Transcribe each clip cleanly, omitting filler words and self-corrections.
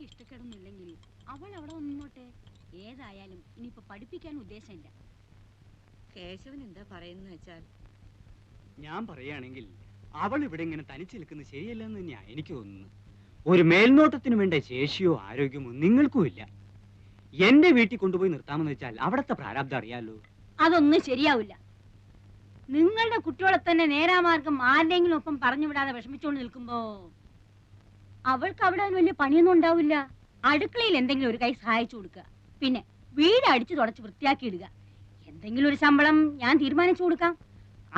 ഇഷ്ടക്കേടൊന്നുമില്ലെങ്കിൽ അവൾ അവിടെ നിന്നോട്ടെ. ഏതായാലും ഇനിയിപ്പോ പഠിപ്പിക്കാൻ ഉദ്ദേശമില്ല. കേശവൻ എന്താ പറയുന്ന വെച്ചാൽ, ഞാൻ പറയുകയാണെങ്കിൽ അവൾ ഇവിടെ ഇങ്ങനെ തനിച്ചു നിൽക്കുന്നത് ശരിയല്ലെന്ന് തന്നെയാ എനിക്ക് തോന്നുന്നു. ഒരു മേൽനോട്ടത്തിന് വേണ്ട ശേഷിയോ ആരോഗ്യമോ നിങ്ങൾക്കും ഇല്ല. എന്റെ വീട്ടിൽ കൊണ്ടുപോയി നിർത്താമെന്ന് വെച്ചാൽ അവിടത്തെ പ്രാരാബ്ദം അറിയാലോ. അതൊന്നും ശരിയാവില്ല. നിങ്ങളുടെ കുട്ടികളെ തന്നെ നേരാമാർഗം ആരുടെങ്കിലും ഒപ്പം പറഞ്ഞു വിടാതെ വിഷമിച്ചുകൊണ്ട് നിൽക്കുമ്പോ അവൾക്ക് അവിടെ വലിയ പണിയൊന്നും ഉണ്ടാവില്ല. അടുക്കളയിൽ എന്തെങ്കിലും ഒരു കൈ സഹായിച്ചു കൊടുക്കുക, പിന്നെ വീട് അടിച്ചു തുടച്ച് വൃത്തിയാക്കി ഇടുക. എന്തെങ്കിലും ഒരു ശമ്പളം ഞാൻ തീരുമാനിച്ചു കൊടുക്കാം.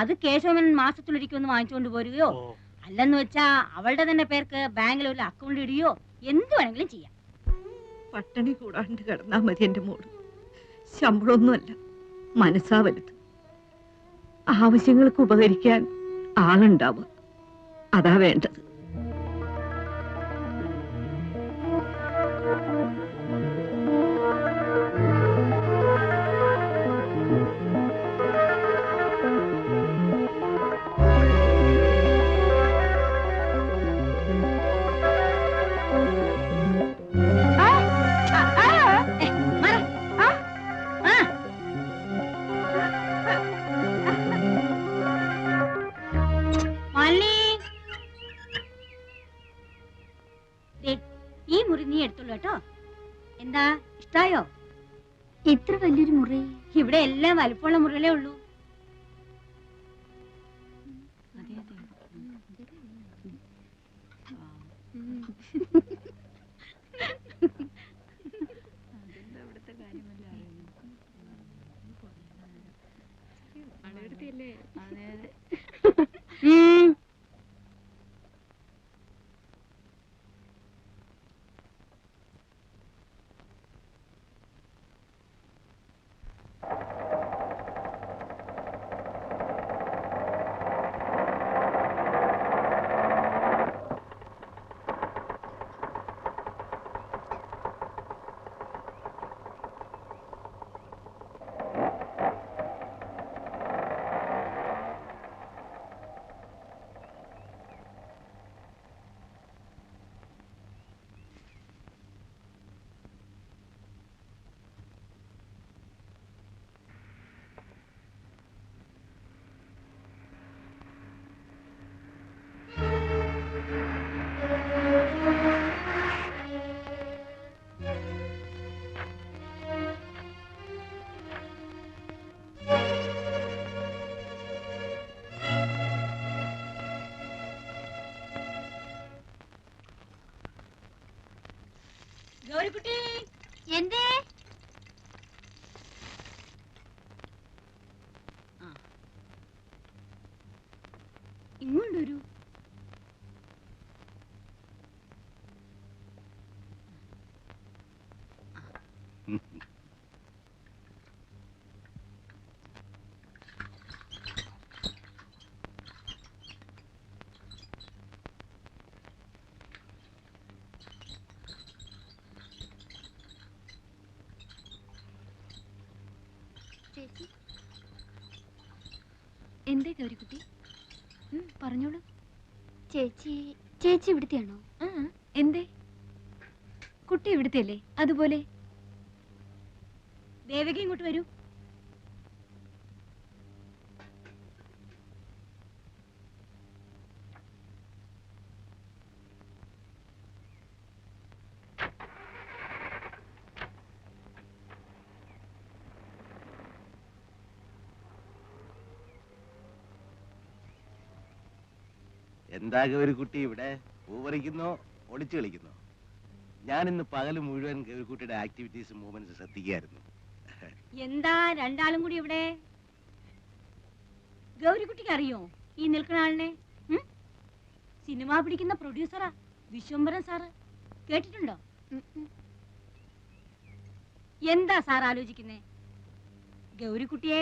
അത് കേശവൻ മാസത്തിലൊരിക്കൊന്ന് വാങ്ങിച്ചുകൊണ്ട് പോരുകയോ, അല്ലെന്ന് വെച്ചാ അവളുടെ തന്നെ പേർക്ക് ബാങ്കിൽ ഒരു അക്കൗണ്ട് ഇടുകയോ എന്ത് വേണമെങ്കിലും ചെയ്യാം. പട്ടിണി കൂടാണ്ട് കിടന്നാ മതി എന്റെ മോള്. ശമ്പളമൊന്നുമല്ല, മനസ്സാ വലുത്. ആവശ്യങ്ങൾക്ക് ഉപകരിക്കാൻ ആളുണ്ടാവുക, അതാ വേണ്ടത്. ഈ മുറി നീ എടുത്തോളൂ കേട്ടോ. എന്താ, ഇഷ്ടായോ? ഇത്ര വലിയൊരു മുറി ഇവിടെ എല്ലാം വലുപ്പമുള്ള മുറികളേ ഉള്ളൂ. ഗൗരിക്കുട്ടി, എന്തേ? ഇങ്ങോട്ടൊരു എന്തേ ഗൗരിക്കുട്ടി? പറഞ്ഞോളൂ. ചേച്ചി ചേച്ചി ഇവിടുത്തെയാണോ? എന്തേ? കുട്ടി ഇവിടുത്തെ അല്ലേ? അതുപോലെ ദേവകി ഇങ്ങോട്ട് വരൂ. എന്താ ഗൗരിക്കുട്ടി ഇവിടെ പൂവറിക്കുന്നോ ഒളിച്ചു കളിക്കുന്നോ? ഞാൻ ഇന്ന് പകല് മുഴുവൻ ഗൗരിക്കുട്ടിയുടെ ആക്ടിവിറ്റീസ് മൂവ്മെന്റ്സ് ശ്രദ്ധിക്കുകയായിരുന്നു. എന്താ രണ്ടാളും കൂടി ഇവിടെ? ഗൗരിക്കുട്ടിക്ക് അറിയോ ഈ നിൽക്കുന്ന ആളിനെ? സിനിമ പിടിക്കുന്ന പ്രൊഡ്യൂസറാ, വിശ്വംഭരൻ സാറ്. കേട്ടിട്ടുണ്ടോ? എന്താ സാർ ആലോചിക്കുന്നേ? ഗൗരിക്കുട്ടിയെ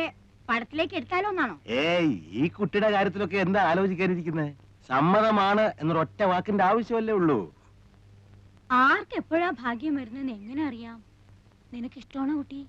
പടത്തിലേക്ക് എടുത്താലോ എന്നാണോ? ഏയ്, ഈ കുട്ടിയുടെ കാര്യത്തിലൊക്കെ എന്താ ആലോചിക്കാനിരിക്കുന്നത്? സമ്മതമാണ് എന്നൊരൊറ്റ വാക്കിന്റെ ആവശ്യമല്ലേ ഉള്ളൂ. ആർക്ക് എപ്പോഴാ ഭാഗ്യം വരുന്നെന്ന് എങ്ങനെ അറിയാം? നിനക്ക് ഇഷ്ടമാണോ കുട്ടി?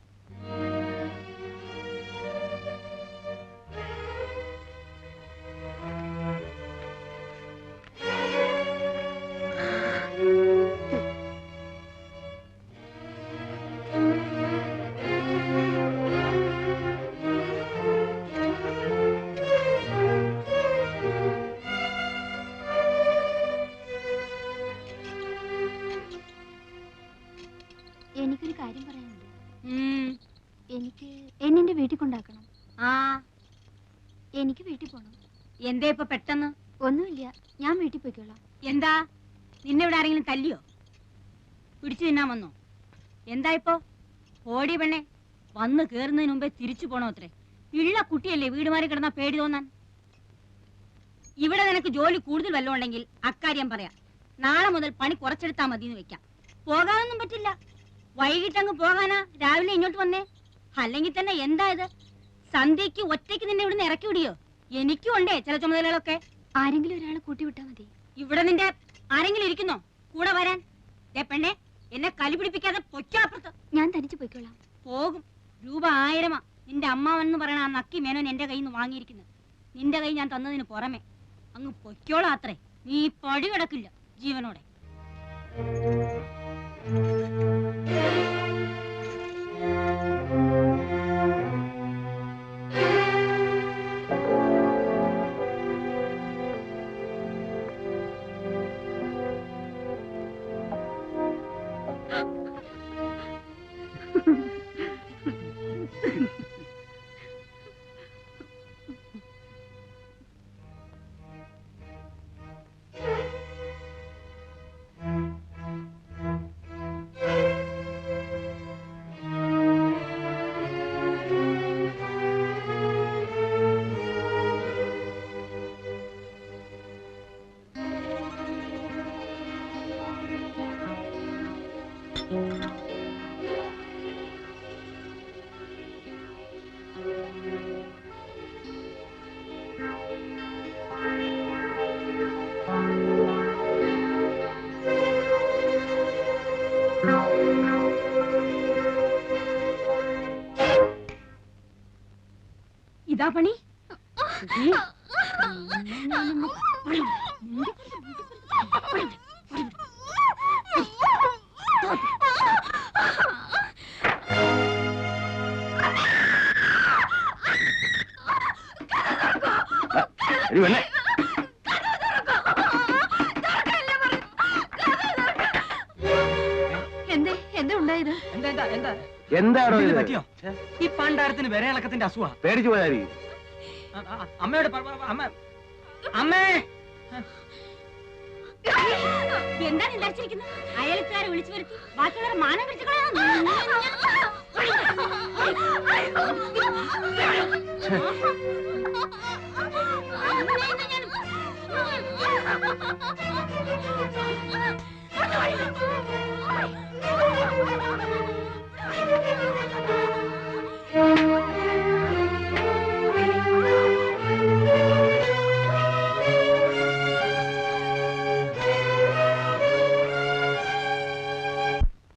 വീട്ടിൽ കൊണ്ടാക്കണം. ആ എനിക്ക് വീട്ടിൽ പോണം. എന്തേ ഇപ്പൊ പെട്ടെന്ന്? ഒന്നുമില്ല, ഞാൻ വീട്ടിൽ പോയിക്കോളാം. എന്താ നിന്നെ ഇവിടെ ആരെങ്കിലും തല്ലിയോ? പിടിച്ചു തിന്നാൻ വന്നോ? എന്താ ഇപ്പോ? ഓടി പെണ്ണെ, വന്ന് കേറുന്നതിന് മുമ്പേ തിരിച്ചു പോണോ അത്രേ? ഇള്ള കുട്ടിയല്ലേ വീട് മാറി കിടന്നാ പേടി തോന്നാൻ. ഇവിടെ നിനക്ക് ജോലി കൂടുതൽ വല്ലതും ഉണ്ടെങ്കിൽ അക്കാര്യം പറയാം. നാളെ മുതൽ പണി കുറച്ചെടുത്താ മതി എന്ന് വെക്കാം. പോകാനൊന്നും പറ്റില്ല. വൈകിട്ടങ്ങ് പോകാനാ രാവിലെ ഇങ്ങോട്ട് വന്നേ? അല്ലെങ്കിൽ തന്നെ എന്താ ഇത്? സന്ധ്യക്ക് ഒറ്റയ്ക്ക് നിന്നെ ഇവിടുന്ന് ഇറക്കി വിടിയോ? എനിക്കും ഉണ്ടേ ചില ചുമതലകളൊക്കെ. ആരെങ്കിലും ഒരാളെ കൂട്ടി വിട്ടാ മതി. ഇവിടെ നിന്റെ ആരെങ്കിലും ഇരിക്കുന്നോ കൂടെ വരാൻ? പെണ്ണെ, എന്നെ കലി പിടിപ്പിക്കാതെ പൊച്ചാപ്പുറത്ത്. ഞാൻ തനിച്ച് പോയിക്കോളാം. പോകും. രൂപ 1000 നിന്റെ അമ്മാവെന്ന് പറയണ ആ നക്കി മേനോൻ എന്റെ കയ്യിൽ നിന്ന് വാങ്ങിയിരിക്കുന്നത്. നിന്റെ കൈ ഞാൻ തന്നതിന് പുറമെ അങ്ങ് പൊയ്ക്കോളാം അത്രേ. നീ പടി കിടക്കില്ല ജീവനോടെ. ഇതാ പണി. എന്തേ എന്താ ഉണ്ടായത്? എന്താണോ ഇത്? പറ്റിയോ? ഈ പണ്ടാരത്തിന് വിര ഇളക്കത്തിന്റെ അസുഖ. പേടിച്ചു പോയായിരിക്കും. അമ്മയോട് അമ്മ അമ്മേ. എന്താണ് ഉണ്ടായിരിക്കുന്നത്? അയൽക്കാരെ വിളിച്ചു വരുത്തി ബാക്കിയുള്ളവരെ മാനം പിടിച്ചു കളയാൻ.